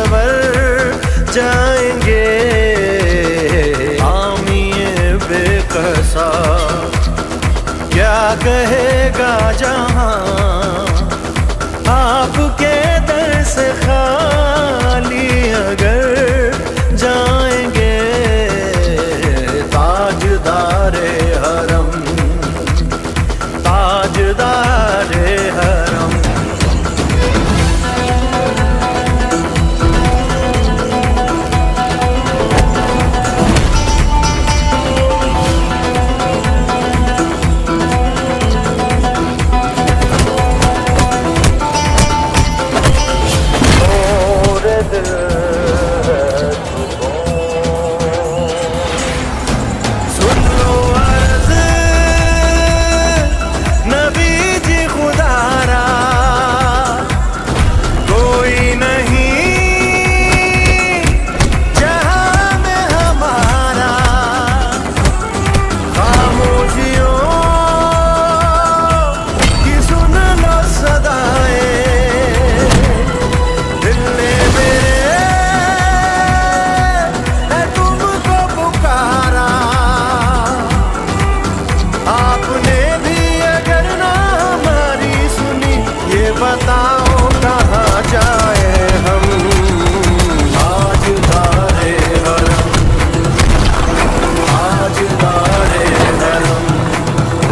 सवर जाएंगे। आमिए बेकसा क्या कहेगा जहां, आपके दर से खाली अगर जाएंगे। ताजदारे हरम, ताजदारे हरम। बताओ कहाँ जाए हम, ताजदारे हरम, ताजदारे हरम।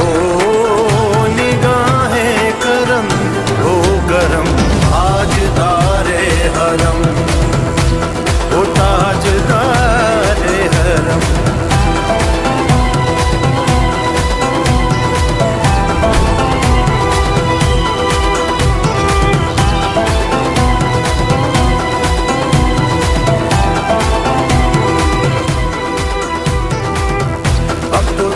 ओ निगाहें करम, ओ गरम, ताजदारे हरम, ओ ताजदारे हरम।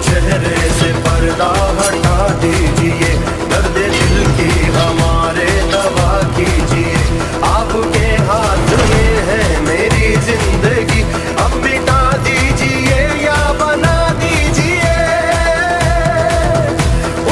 चेहरे से पर्दा हटा दीजिए, दर्द दिल की हमारे दवा कीजिए। आपके हाथ में है मेरी जिंदगी, अब मिटा दीजिए या बना दीजिए।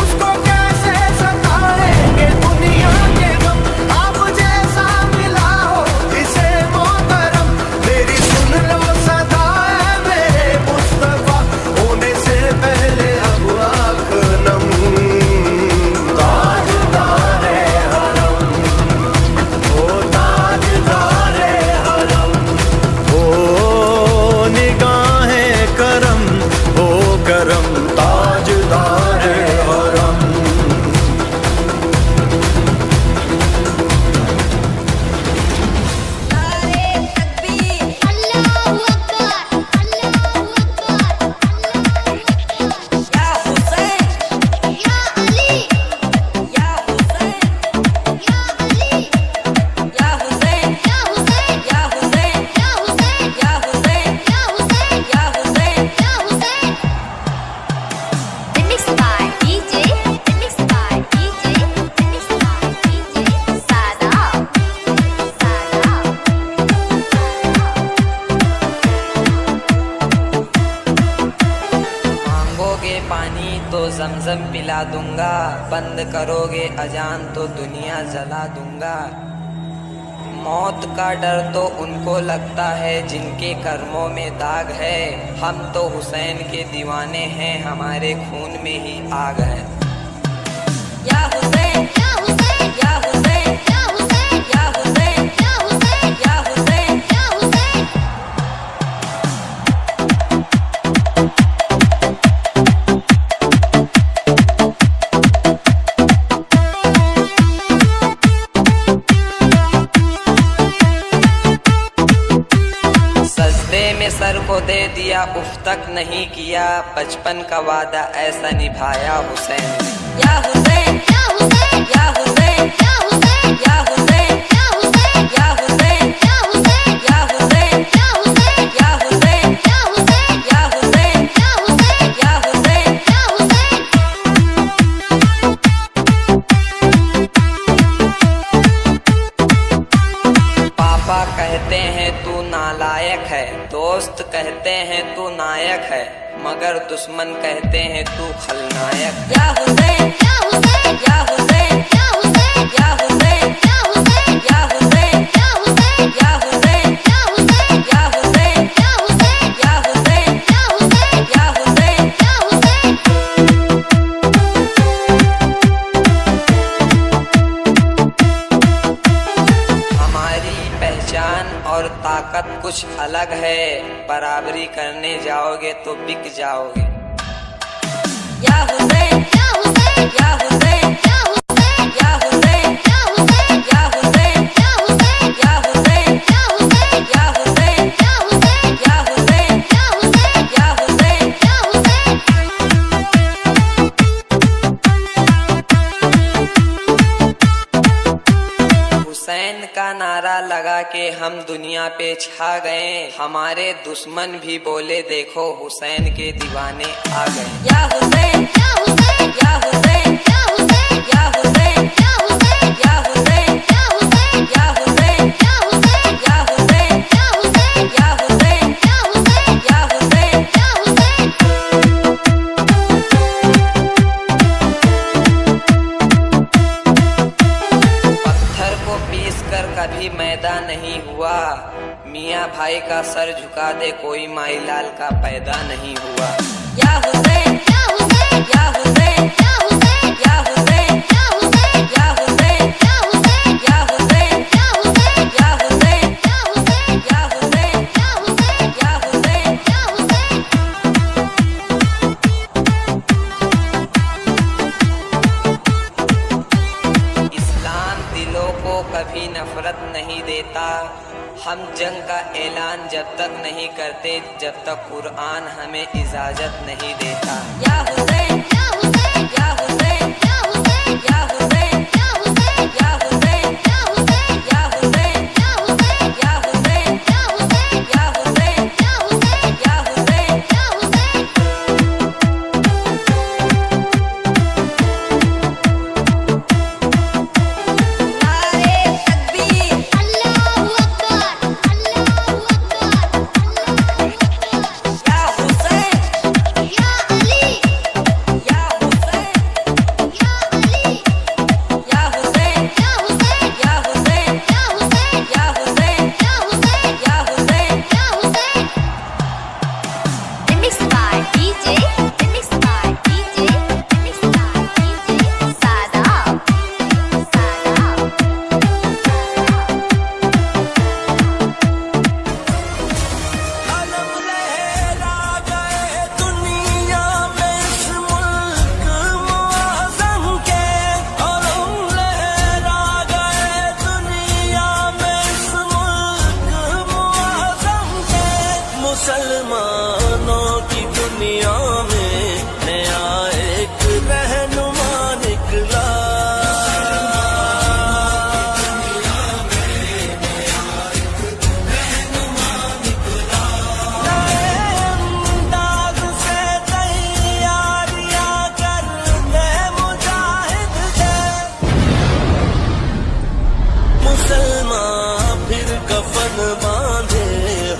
उसको कैसे सताएंगे दुनिया के गम, आप जैसा मिला हो इसे मोहतरम। मेरी सुन लो सदा है मेरे मुस्तफा, होने से पहले अब आँख नम। ताजदारे हरम, ओ ताजदारे हरम, ओ निगाहें करम, ओ करम, ताजदारे हरम। पानी तो जमजम पिला दूंगा, बंद करोगे अजान तो दुनिया जला दूंगा। मौत का डर तो उनको लगता है जिनके कर्मों में दाग है। हम तो हुसैन के दीवाने हैं, हमारे खून में ही आग है। या हुसैन, या हुसैन, या हुसैन, या हुसैन, या हुसैन, या हुसैन, या हुसैन, या हुसैन। सर को दे दिया, उफ तक नहीं किया, बचपन का वादा ऐसा निभाया हुसैन। या हुसैन, या हुसैन, या हुसैन, या हुसैन, या हुसैन, या हुसैन, या हुसैन, या हुसैन, या हुसैन, या हुसैन, या हुसैन, या हुसैन, या हुसैन, या हुसैन, या हुसैन, या हुसैन। पापा कहते हैं तू नालायक है, दोस्त कहते हैं तू नायक है, मगर दुश्मन कहते हैं तू खलनायक। या हुसैन, या हुसैन, या हुसैन, या हुसैन, या हुसैन, या हुसैन, या हुसैन, या हुसैन, या हुसैन। और ताकत कुछ अलग है, बराबरी करने जाओगे तो बिक जाओगे। या हुसैन, या हुसैन, या हुसैन, या हुसैन, या हुसैन, या हुसैन, या हुसैन, या हुसैन, या हुसैन, या हुसैन, या हुसैन, या हुसैन, या हुसैन, या हुसैन, या हुसैन, या हुसैन। हुसैन का नारा लगा के हम दुनिया पे छा गए, हमारे दुश्मन भी बोले देखो हुसैन के दीवाने आ गए। या हुसैन, या हुसैन, या हुसैन, या हुसैन, या हुसैन, या हुसैन, या हुसैन, या हुसैन, या हुसैन, या हुसैन, या हुसैन, या हुसैन, या हुसैन, या हुसैन, या हुसैन, या हुसैन। पत्थर को पीस कर कभी मैदा नहीं हुआ, मियाँ भाई का सर झुका दे कोई माई लाल का पैदा नहीं हुआ। या हुसैन, या हुसैन, या हुसैन, या हुसैन, या हुसैन, या हुसैन, या हुसैन, या हुसैन, या हुसैन, या हुसैन, या हुसैन, या हुसैन, या हुसैन, या हुसैन, या हुसैन, या हुसैन। इस्लाम दिलों को कभी नफरत नहीं देता, हम जंग का ऐलान जब तक नहीं करते जब तक कुरान हमें इजाजत नहीं देता। या हुसैन, या हुसैन, या हुसैन, या हुसैन, या हुसैन, या हुसैन, या हुसैन, या हुसैन, या हुसैन, या हुसैन, या हुसैन, या हुसैन, या हुसैन, या हुसैन, या हुसैन, या हुसैन। नारे तकबीर, अल्लाहू अकबर, अल्लाहू अकबर, या हुसैन, या अली, या हुसैन, या अली, या हुसैन, या हुसैन, या हुसैन, या हुसैन, या हुसैन, या हुसैन, या हुसैन, या Hussain. Remixed by DJ, remixed by DJ, remixed by DJ Sadaf, Sadaf, अलम लहरा गए दुनिया में इस मुल्क मुअज़्ज़म के, अलम लहरा गए दुनिया में इस मुल्क मुअज़्ज़म के। मुसलमानों की दुनिया में नया एक रहनुमा निकला। नए अंदाज से तैयारियां करते मुजाहिद थे, मुसलमान फिर कफन बांधे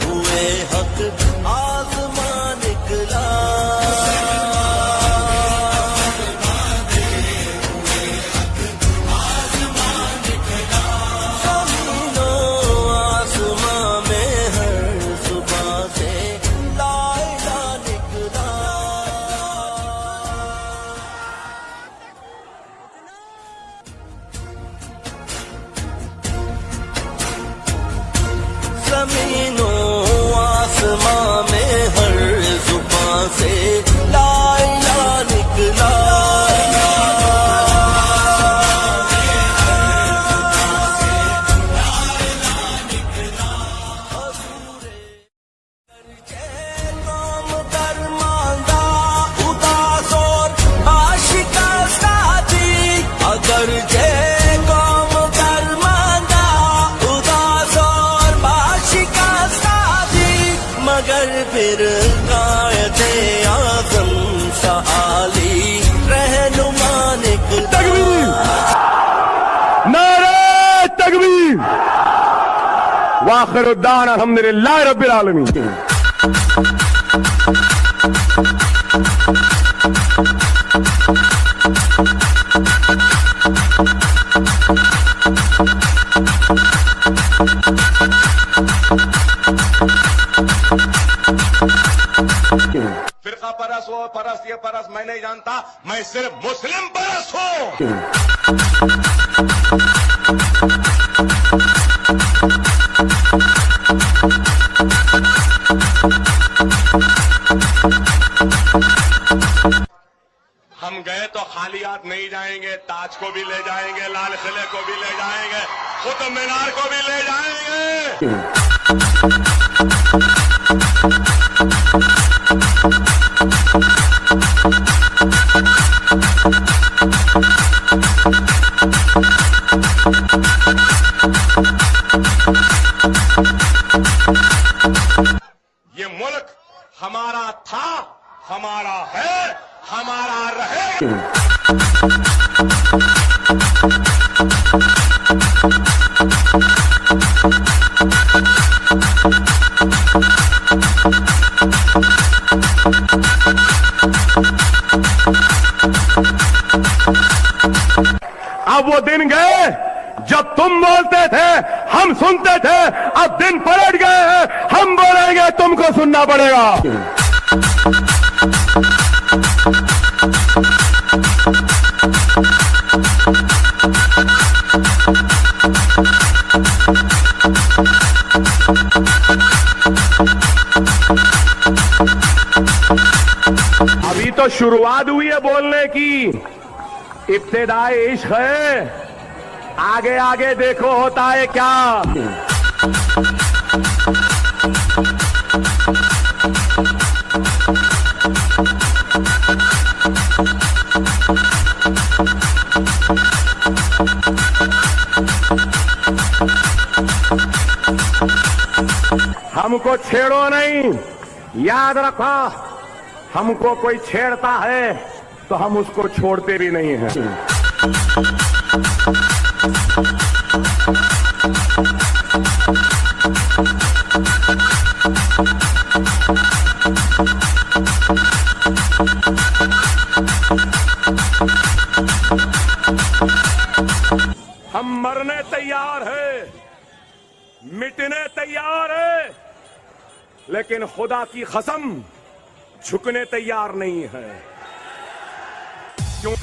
हुए हक आज़मा निकला। ज़मीनों आसमां में हर सुबह से ला इलाहा निकला। ज़मीनों आसमां में हर जुबान से ला इलाहा निकला। कौम दरमांदा उदास और आशिकस्ता थी, अगर जे कौम दरमांदा उदास और आशिकस्ता थी, मगर फिर कायदे आज़म सआली रहनुमा निकला। नारे तकबीर वाखिर उद्दान अल्हम्दुलिल्लाह रब्बिल आलमीन। फिरका परस हो परस ये परस मैं नहीं जानता, मैं सिर्फ मुस्लिम परस हूँ। ताज को भी ले जाएंगे, लाल किले को भी ले जाएंगे, कुतुब मीनार को भी ले जाएंगे। ये मुल्क हमारा था, हमारा है, हमारा रहेगा। अब वो दिन गए जब तुम बोलते थे हम सुनते थे, अब दिन पलट गए हैं, हम बोलेंगे तुमको सुनना पड़ेगा। अभी तो शुरुआत हुई है बोलने की, इब्तिदाई इश्क है, आगे आगे देखो होता है क्या। हमको छेड़ो नहीं, याद रखो, हमको कोई छेड़ता है तो हम उसको छोड़ते भी नहीं हैं। हम मरने तैयार हैं, मिटने तैयार हैं, लेकिन खुदा की कसम झुकने तैयार नहीं है। क्यों?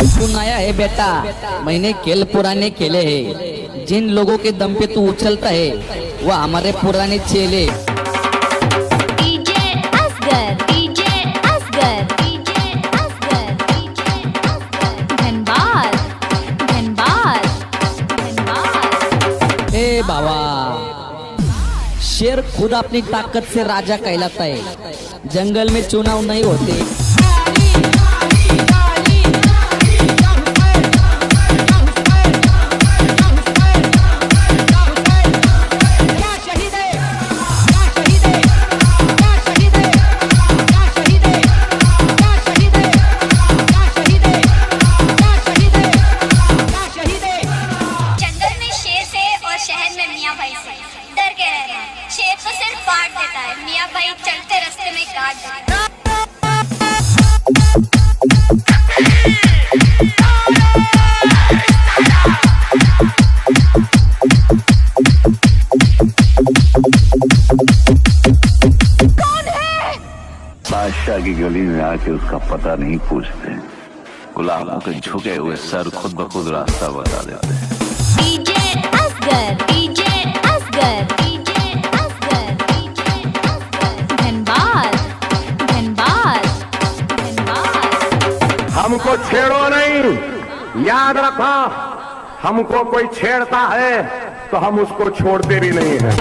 सुनाया है बेटा, मैंने खेल पुराने खेले हैं, जिन लोगों के दम पे तू उछलता है वो हमारे पुराने चेले। DJ Asgar, DJ Asgar, DJ Asgar, DJ Asgar. Dhanbad, Dhanbad, Dhanbad. ए बाबा, शेर खुद अपनी ताकत से राजा कहलाता है, जंगल में चुनाव नहीं होते। शेर तो सिर्फ काट देता है, मियाँ भाई चलते रास्ते में काट देता है। बादशाह की गली में आके उसका पता नहीं पूछते, गुलामों के झुके हुए सर खुद ब खुद रास्ता बता देते हैं। DJ Asgar, DJ Asgar, DJ Asgar, DJ Asgar. Dhanbad, Dhanbad, Dhanbad. हमको छेड़ो नहीं, याद रखो, हमको कोई छेड़ता है तो हम उसको छोड़ते भी नहीं हैं।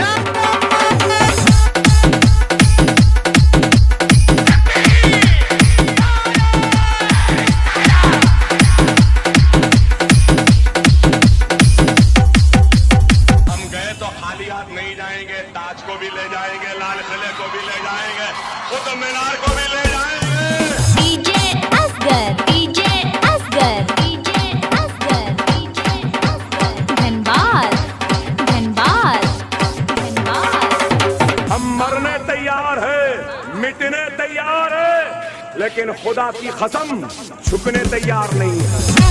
नहीं जाएंगे, ताज को भी ले जाएंगे, लाल किले को भी ले जाएंगे, कुतुब मीनार को भी ले जाएंगे। DJ Asgar, DJ Asgar, DJ Asgar, DJ Asgar. Dhanbad, Dhanbad, Dhanbad. हम मरने तैयार हैं, मिटने तैयार हैं, लेकिन खुदा की कसम झुकने तैयार नहीं है।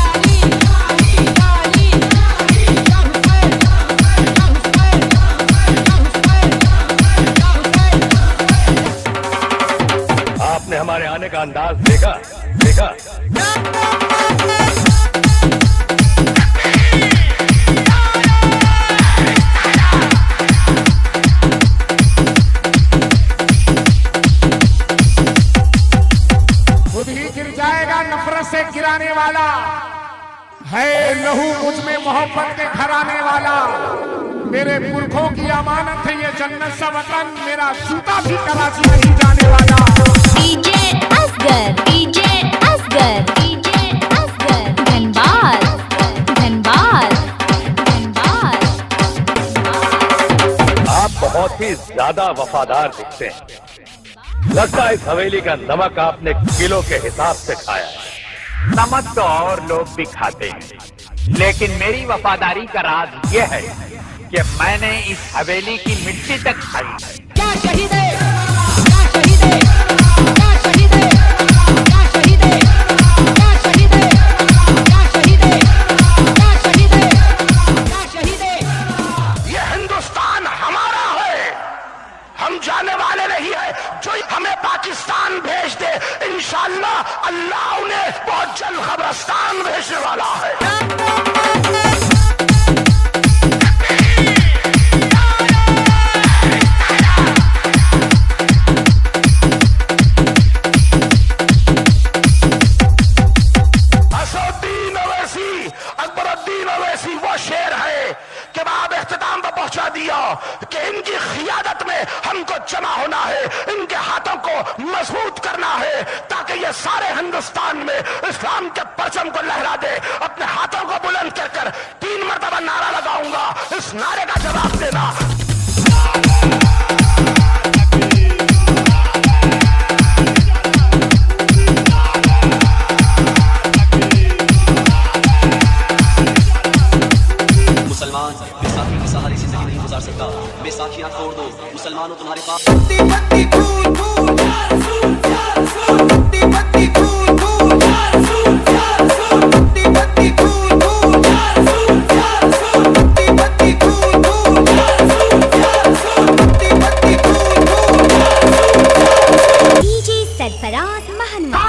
आपने हमारे आने का अंदाज देखा, देखा। से गिराने वाला है, लहू मुझ में मोहब्बत के घराने वाला। मेरे पुरखों की अमानत है ये जन्नत सा वतन, मेरा जूता भी कराची नहीं जाने वाला। DJ Asgar, DJ Asgar, DJ Asgar, Dhanbad Dhanbad Dhanbad. आप बहुत ही ज्यादा वफादार दिखते हैं। लगता है इस हवेली का नमक आपने किलो के हिसाब से खाया है। नमक तो और लोग भी खाते हैं, लेकिन मेरी वफादारी का राज यह है कि मैंने इस हवेली की मिट्टी तक खाई है। क्या शहीद है, क्या शहीद है, क्या शहीद है, क्या शहीद है, क्या शहीद है, क्या शहीद है, क्या शहीद है, क्या शहीद है। ये हिंदुस्तान हमारा है, हम जाने वाले नहीं है। जो हमें पाकिस्तान भेज दे, इंशाअल्लाह अल्लाह उन्हें बहुत जल्द कब्रिस्तान भेजने वाला है। अकबरुद्दीन अवैसी वो शेर है कि बाब इख्तिताम पर पहुंचा दिया कि इनकी खियादत में हमको जमा होना है, इनके हाथों को मजबूत करना है, ताकि ये सारे हिंदुस्तान में इस्लाम के परचम को लहरा दे। अपने हाथों को बुलंद कर कर 3 मरतबा नारा लगाऊंगा, इस नारे का जवाब देना। मुसलमान बैसाखी के सहारे से जिंदगी नहीं गुजार सकता। बैसाखियां तोड़ दो मुसलमानों, तुम्हारे पास डीजे सरफराज महनवा।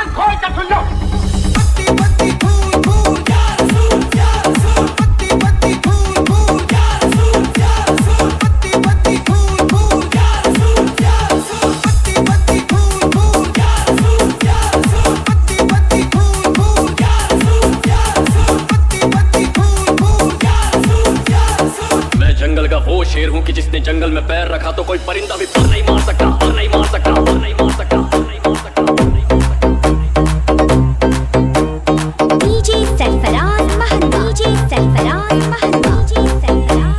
वो शेर हूँ कि जिसने जंगल में पैर रखा तो कोई परिंदा भी पर नहीं मार सकता, पर नहीं मार सकता, पर नहीं मार सकता, पर नहीं मार सकता, पर नहीं मार सकता। DJ Sarfaraz Mahnawa, DJ Sarfaraz Mahnawa, DJ Sarfaraz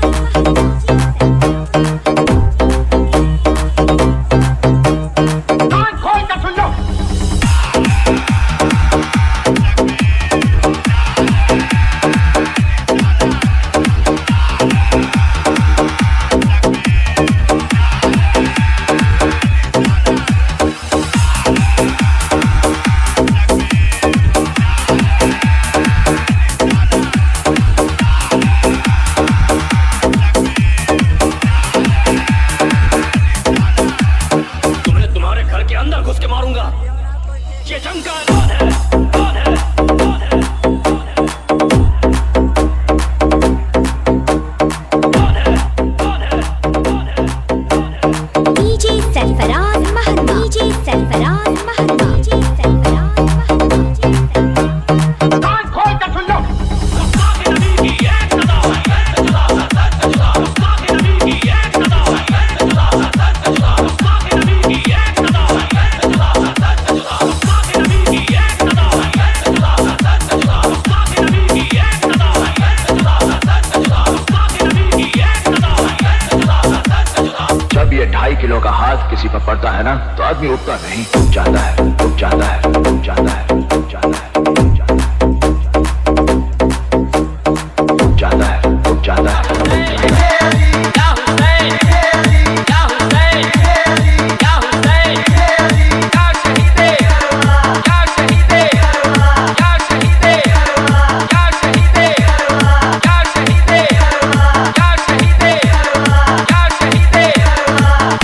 किसी पर पड़ता है ना तो आदमी उठता नहीं, उठ जाता है, उठ जाता है, उठ जाता है, उठ जाता है, उठ जाता है, उठ जाता है।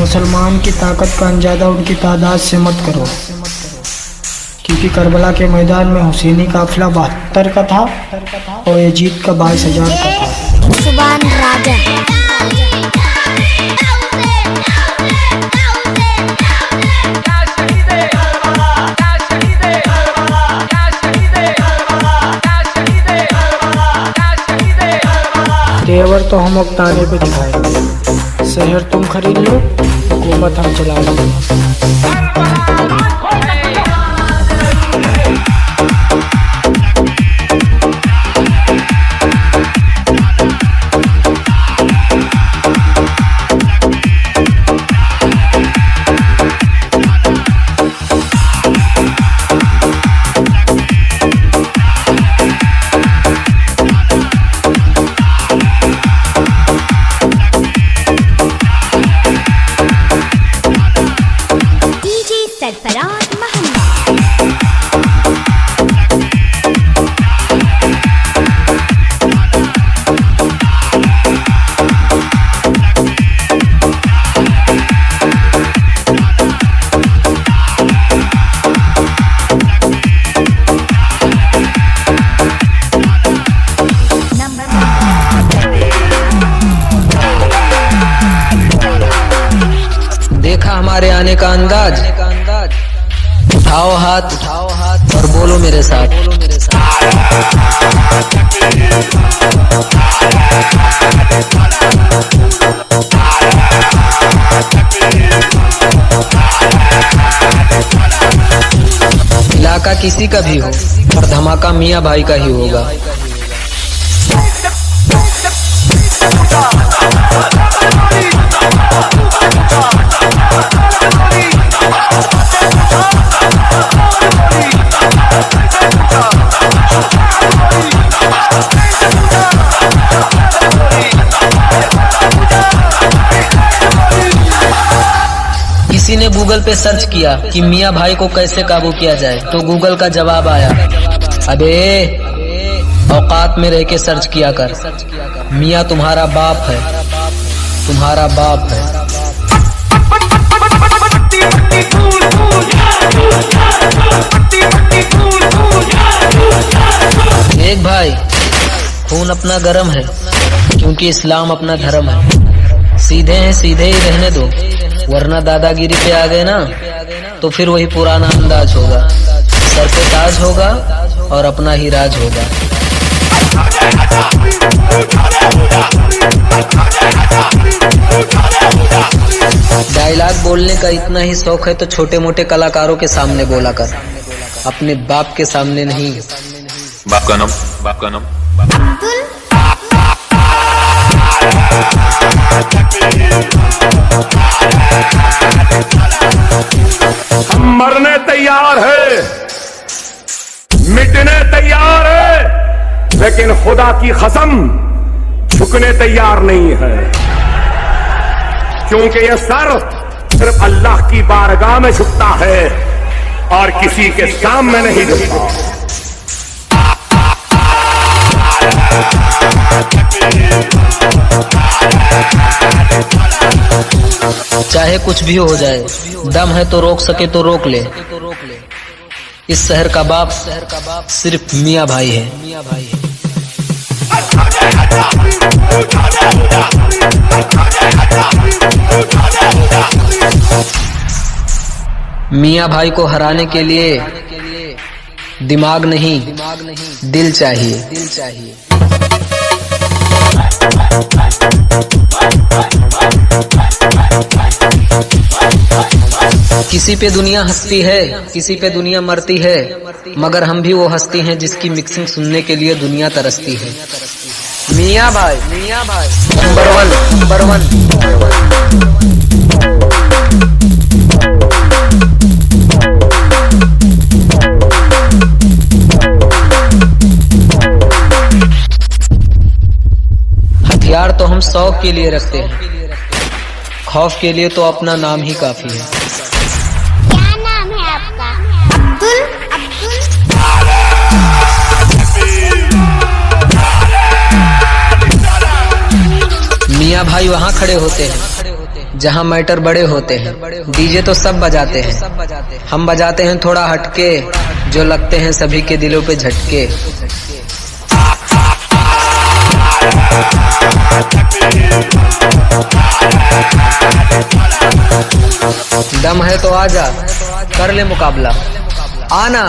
मुसलमान की ताकत का अंदाजा उनकी तादाद से मत करो, क्योंकि करबला के मैदान में हुसैनी काफिला 72 का था और यजीद का 22,000 का था। सुभान राजा क्या शहीद जबर तो हम अब ताने पे दिखाएंगे। शहर तुम खरीद लो, हुकूमत हम चला लेंगे। सरफराज महंगा। देखा हमारे आने का अंदाज, उठाओ हाथ और बोलो मेरे साथ। इलाका किसी का भी हो और धमाका मियाँ भाई का ही होगा। किसी ने गूगल पे सर्च किया कि मियाँ भाई को कैसे काबू किया जाए, तो गूगल का जवाब आया, अबे औकात में रह के सर्च किया कर, मियाँ तुम्हारा बाप है, तुम्हारा बाप है। देख भाई, खून अपना गरम है क्योंकि इस्लाम अपना धर्म है। सीधे हैं सीधे ही रहने दो, वरना दादागिरी पे आ गए ना तो फिर वही पुराना अंदाज होगा। सर पे ताज होगा और अपना ही राज होगा। डायलॉग बोलने का इतना ही शौक है तो छोटे मोटे कलाकारों के सामने बोला कर, अपने बाप के सामने नहीं। बाप का नाम हम मरने तैयार है, मिटने तैयार है, लेकिन खुदा की कसम झुकने तैयार नहीं है, क्योंकि यह सर सिर्फ अल्लाह की बारगाह में झुकता है और किसी के सामने नहीं झुकता। चाहे कुछ भी हो जाए, दम है तो रोक सके तो रोक ले। इस शहर का बाप सिर्फ मियाँ भाई है। मियाँ भाई को हराने के लिए दिमाग नहीं, दिल चाहिए। किसी पे दुनिया हंसती है, किसी पे दुनिया मरती है, मगर हम भी वो हस्ती हैं जिसकी मिक्सिंग सुनने के लिए दुनिया तरसती है। मियाँ भाई नंबर वन। हथियार तो हम शौक के लिए रखते हैं, खौफ के लिए तो अपना नाम ही काफी है। क्या नाम है आपका? अब्दुल। मियाँ भाई वहाँ खड़े होते हैं जहाँ मैटर बड़े होते हैं। डीजे तो सब बजाते हैं, हम बजाते हैं थोड़ा हटके, जो लगते हैं सभी के दिलों पे झटके। दम है तो आजा, कर ले मुकाबला, आना।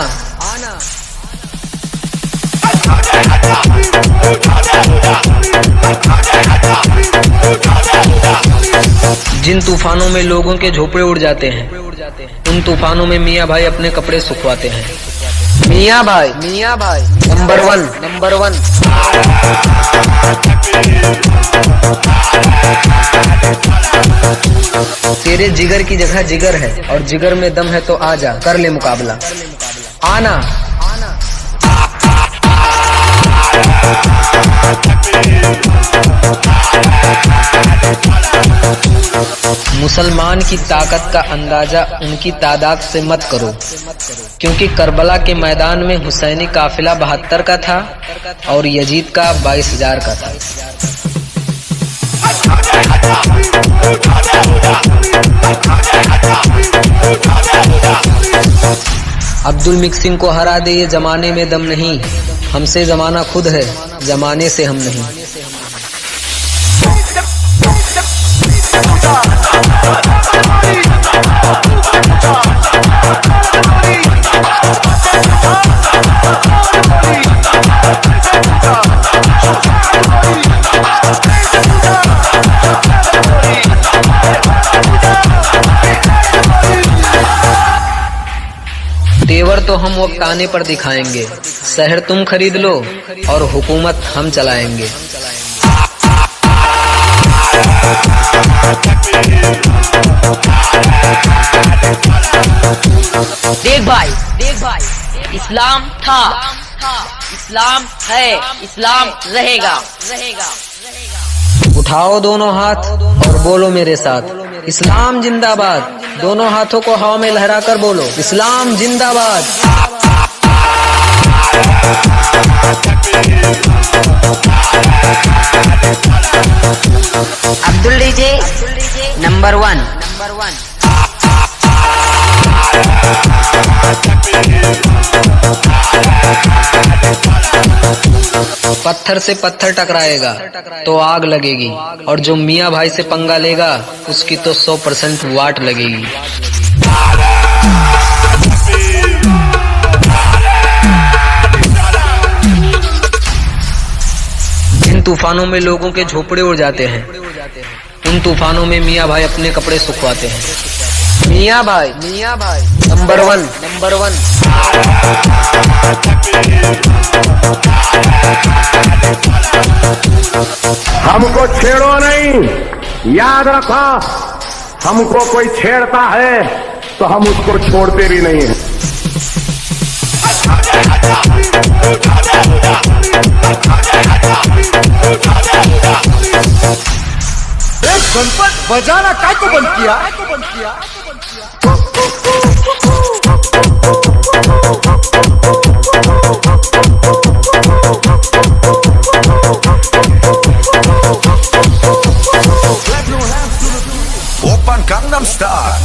जिन तूफानों में लोगों के झोपड़े उड़ जाते हैं, उन तूफानों में मियाँ भाई अपने कपड़े सुखवाते हैं। मियाँ भाई नंबर वन। तेरे जिगर की जगह जिगर है और जिगर में दम है तो आजा कर ले मुकाबला। आना मुसलमान की ताकत का अंदाजा उनकी तादाद से मत करो, क्योंकि करबला के मैदान में हुसैनी काफिला 72 का था और यजीद का 22,000 का था। अब्दुल मिक्सिंग को हरा दे ये जमाने में दम नहीं, हमसे जमाना खुद है, जमाने से हम नहीं। तेवर तो हम वक्त आने पर दिखाएंगे, शहर तुम खरीद लो और हुकूमत हम चलाएंगे। देख भाई इस्लाम था, इस्लाम है, इस्लाम रहेगा। उठाओ दोनों हाथ और बोलो मेरे साथ, इस्लाम जिंदाबाद। दोनों हाथों को हवा में लहराकर बोलो, इस्लाम जिंदाबाद। Abdul DJ number one. पत्थर से पत्थर टकराएगा तो आग लगेगी, और जो मियाँ भाई से पंगा लेगा उसकी तो 100% वाट लगेगी। जिन तूफानों में लोगों के झोपड़े उड़ जाते हैं, उन तूफानों में मियाँ भाई अपने कपड़े सुखवाते हैं। मियाँ भाई नंबर वन। हमको छेड़ो नहीं, याद रखो, हमको कोई छेड़ता है तो हम उसको छोड़ते भी नहीं हैं। गणपत बजाना काय को बंद किया? 오빤 강남스타일.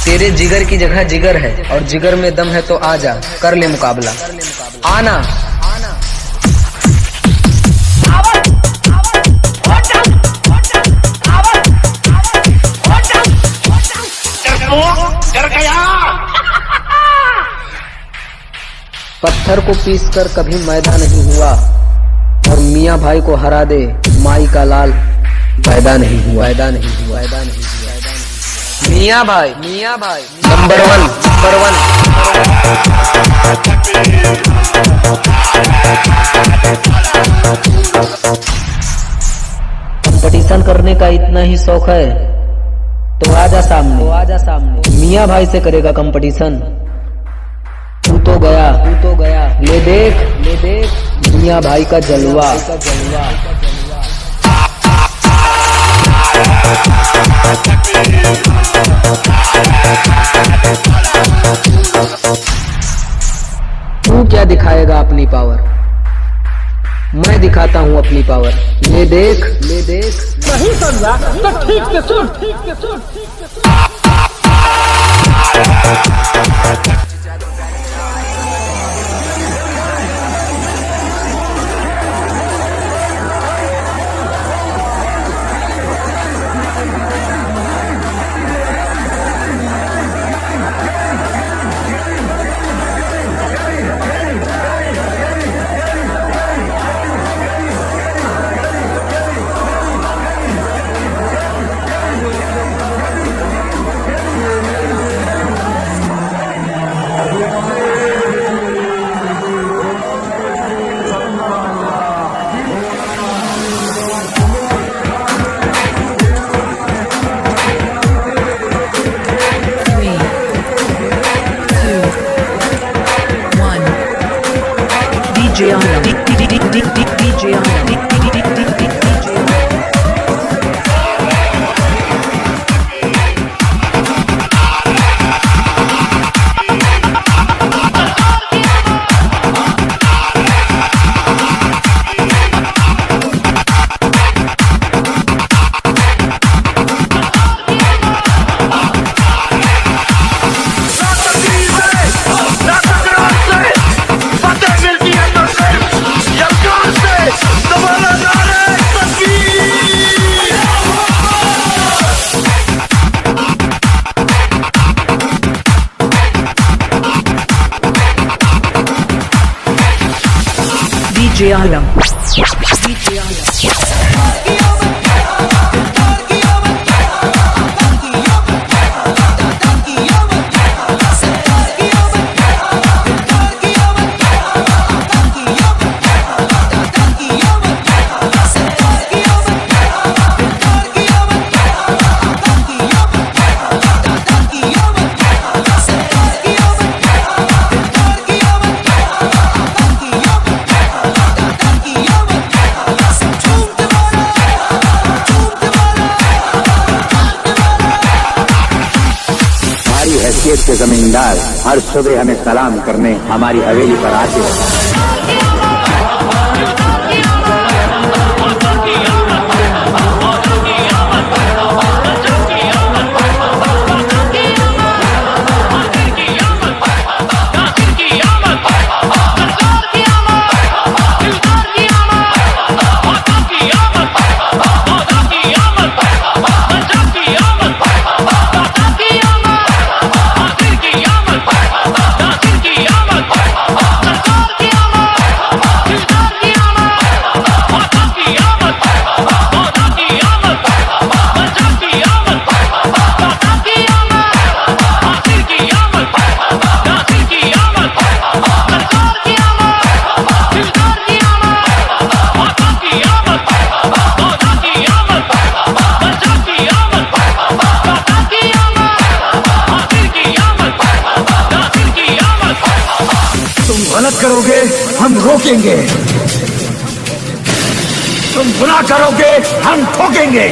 तेरे जिगर की जगह जिगर है और जिगर में दम है तो आजा कर ले मुकाबला। आना पत्थर को पीस कर कभी मैदा नहीं हुआ, और मियाँ भाई को हरा दे माई का लाल पैदा नहीं हुआ। मियाँ भाई नंबर वन। कंपटीशन करने का इतना ही शौक है तो आजा सामने। मियाँ भाई से करेगा कंपटीशन, तू तो गया। ले देख मियाँ भाई का जलवा। तू क्या दिखाएगा अपनी पावर, मैं दिखाता हूँ अपनी पावर। ले देख नहीं समझा तो ठीक से सुन। DJ Alam. DJ Alam. DJ Alam. DJ Alam. हैसियत के जमींदार हर सुबह हमें सलाम करने हमारी हवेली पर आते हैं। गलत करोगे हम रोकेंगे, तुम गुनाह करोगे हम ठोकेंगे।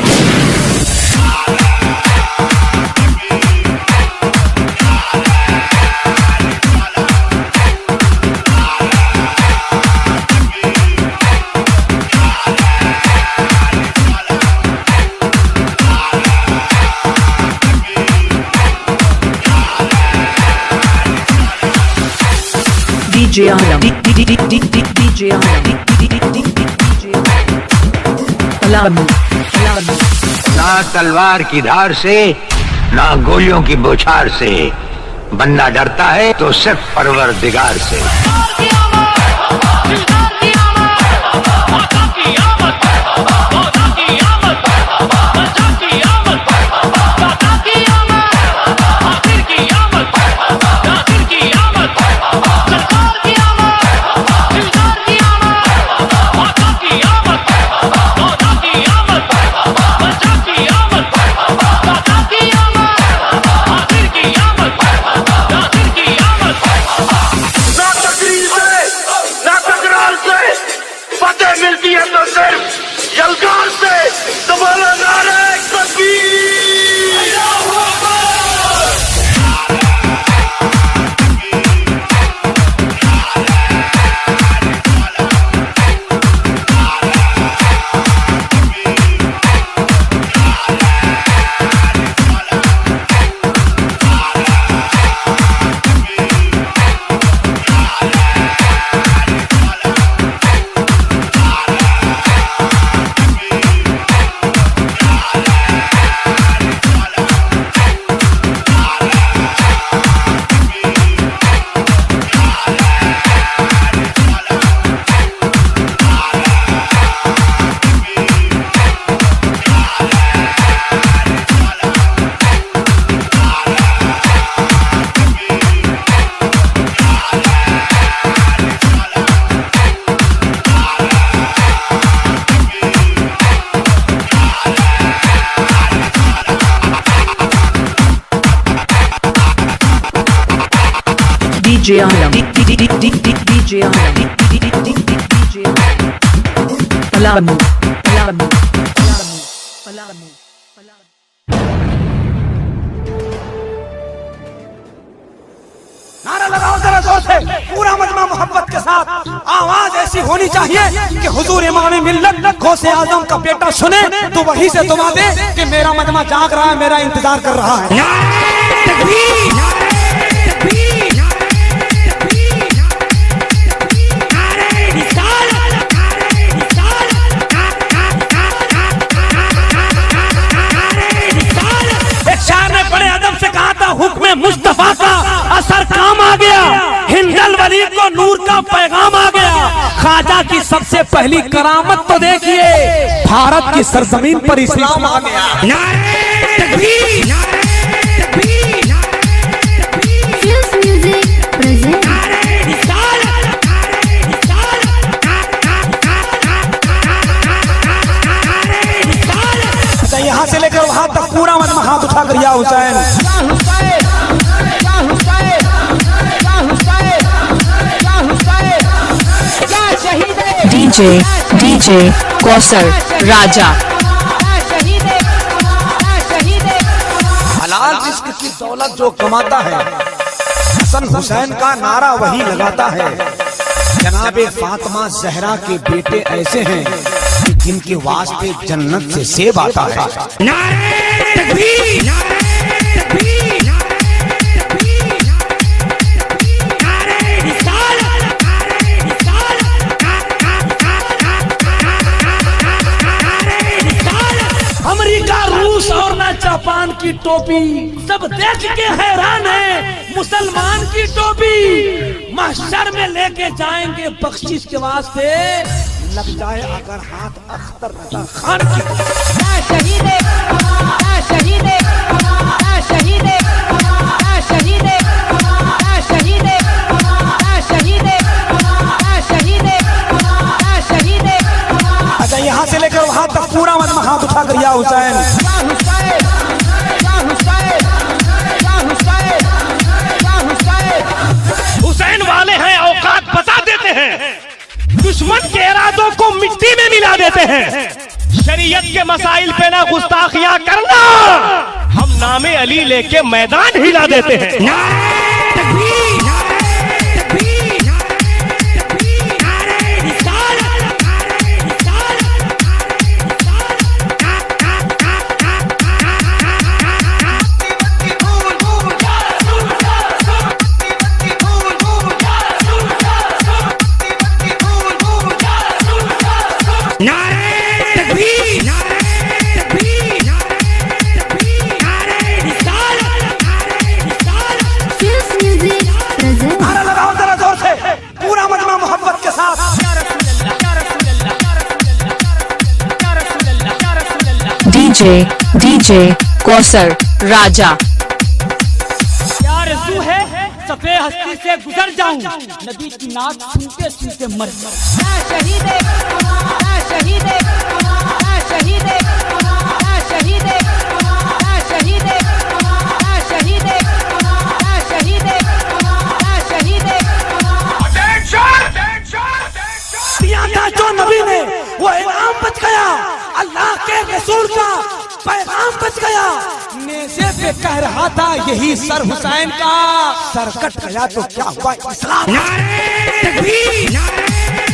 DJ Alam. DJ Alam. Alam. ना तलवार की धार से ना गोलियों की बौछार से, बंदा डरता है तो सिर्फ परवरदिगार से। मिलती है तो सिर्फ यलकार से। दोबारा नारे तकबीर। DJ Alam, DJ Alam, DJ Alam, Alam, Alam. नारा लगाओ जरा जोर से, पूरा मजमा मोहब्बत के साथ। आवाज ऐसी होनी चाहिए कि हुजूर इमाम मिल्लत गौसे आजम का बेटा सुने तो वही से दुआ दे कि मेरा मजमा जाग रहा है, मेरा इंतजार कर रहा है। हुक्म मुस्तफा का असर काम आ गया, हिंदल वली को नूर का पैगाम आ गया। ख्वाजा की सबसे पहली करामत तो देखिए, भारत की सरजमीन पर इस्लाम आ गया। नारे तकबीर, नारे तकबीर, Fuse Music present. यहाँ से लेकर वहां तक पूरा मजमा हाथ उठा कर या हुसैन। DJ कौसर राजा। हलाल रिस्क की दौलत जो कमाता है, हसन हुसैन का नारा वही लगाता है। जनाबे फातिमा जहरा के बेटे ऐसे हैं कि जिनके वास्ते जन्नत से सेब आता है। नारे तकबीर, नारे तकबीर, अमेरिका, रूस और न जापान की टोपी सब देख के हैरान है। मुसलमान की टोपी महशर में लेके जाएंगे बख्शिश के वास्ते, लग जाए अगर हाथ अख्तर रजा खान की। शहीदे, शहीदे, शहीदे, शहीदे, शहीदे, शहीदे, शहीदे, शहीदे। अच्छा, यहाँ से लेकर वहां तक पूरा मजमा हाथ उठा कर या हुसैन। हुसैन वाले हैं, औकात बता देते हैं, दुश्मन के इरादों को मिट्टी में मिला देते हैं। शरीयत के मसाइल पे ना गुस्ताखियां करना, हम नामे अली लेके मैदान हिला देते हैं। DJ कौसर राजा। क्या रज़ू है सफेद हस्ती से गुजर जाऊं, नबी की नात सुनते सुनते मर जाऊं। शहीदे, शहीदे, शहीदे, शहीदे, शहीदे, शहीदे, शहीदे, शहीदे। दिया था जो नबी ने वो इनाम बच गया, अल्लाह के रसूल का पैगाम बच गया। नेज़े पे कह रहा था यही सर हुसैन का, सर कट गया तो क्या हुआ इस्लाम। नारे तकबीर, नारे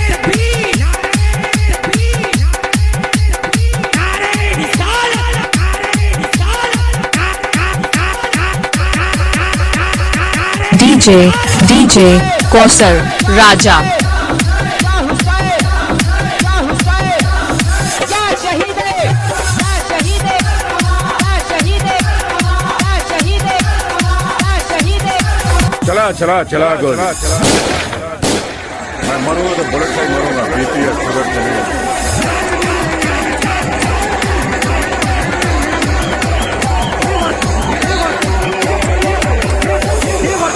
तकबीर, नारे रिसालत, DJ कौसर राजा। चला चला गोल, मैं मरूंगा तो बुलेट से ही मरूंगा, बीपी शुगर चलेगा।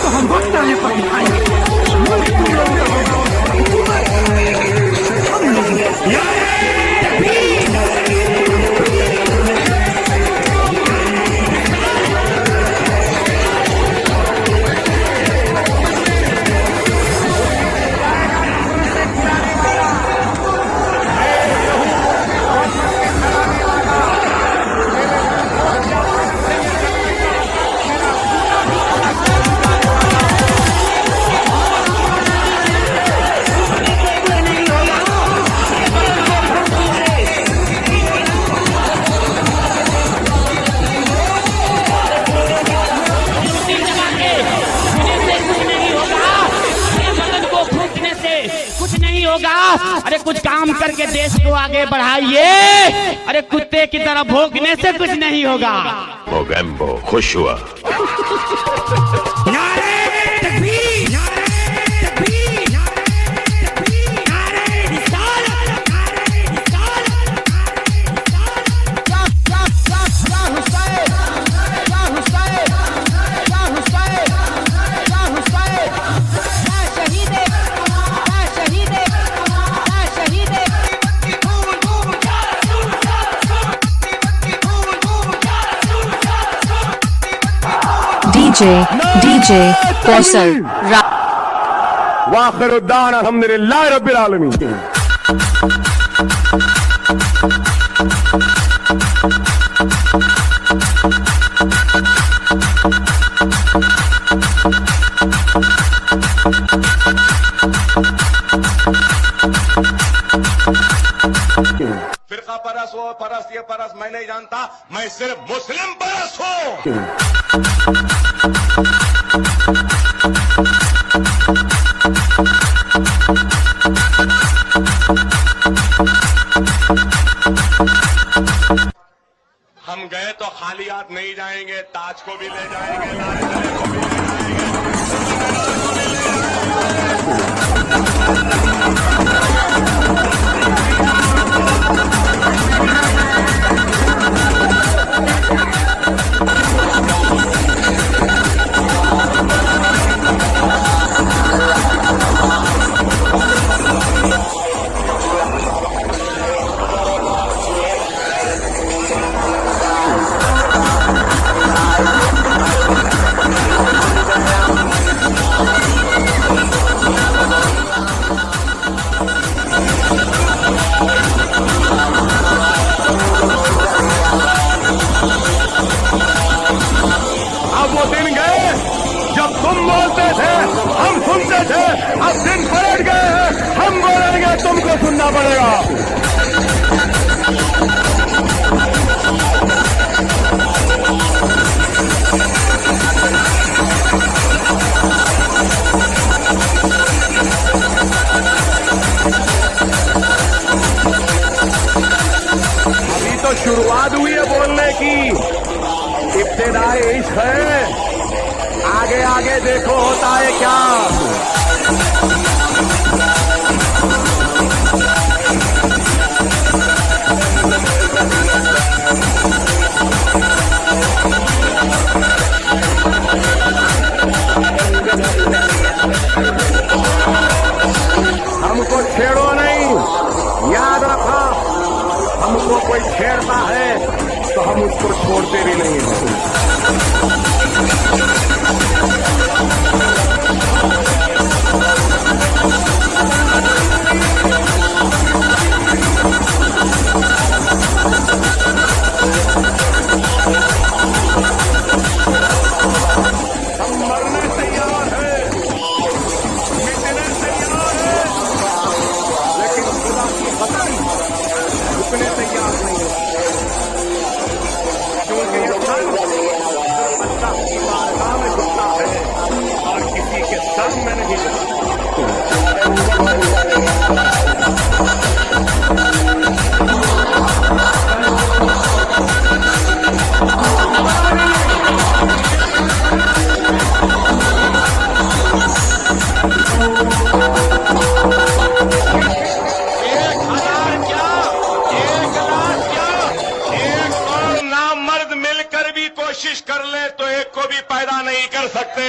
तो हम वक्त आने पर दिखाएंगे। नहीं होगा। अरे कुछ काम करके देश को आगे बढ़ाइए। अरे कुत्ते की तरह भौंकने से कुछ नहीं होगा। मोगेम्बो खुश हुआ। नारे तकबीर, नारे तकबीर, नारे तकबीर, नारे रिसालत, नारे रिसालत, DJ Kausar वाखिरुद्दान अल्हम्दुलिल्लाह रब्बिल आलमीन। फिरका परस हो, परस ये परस मैं नहीं जानता, मैं सिर्फ मुस्लिम परस हूँ। हम गए तो खाली हाथ नहीं जाएंगे, ताज को भी ले जाएंगे, लाल किले को भी ले अब वो दिन गए जब तुम बोलते थे हम सुनते थे, अब दिन पलट गए हैं, हम बोलेंगे तुमको सुनना पड़ेगा। अभी तो शुरुआत हुई है बोलने की, इब्तिदाई इश्क है, आगे आगे देखो होता है क्या। हमको छेड़ो नहीं, याद रखो, हमको कोई छेड़ता है तो हम उसको छोड़ते भी नहीं हैं। हम मरने तैयार हैं, मिटने तैयार हैं, लेकिन खुदा की कसम रुकने तैयार नहीं है, क्योंकि ये तन अल्लाह की बारगाह में झुकता है और किसी के सर में नहीं कोशिश कर ले तो एक को भी पैदा नहीं कर सकते।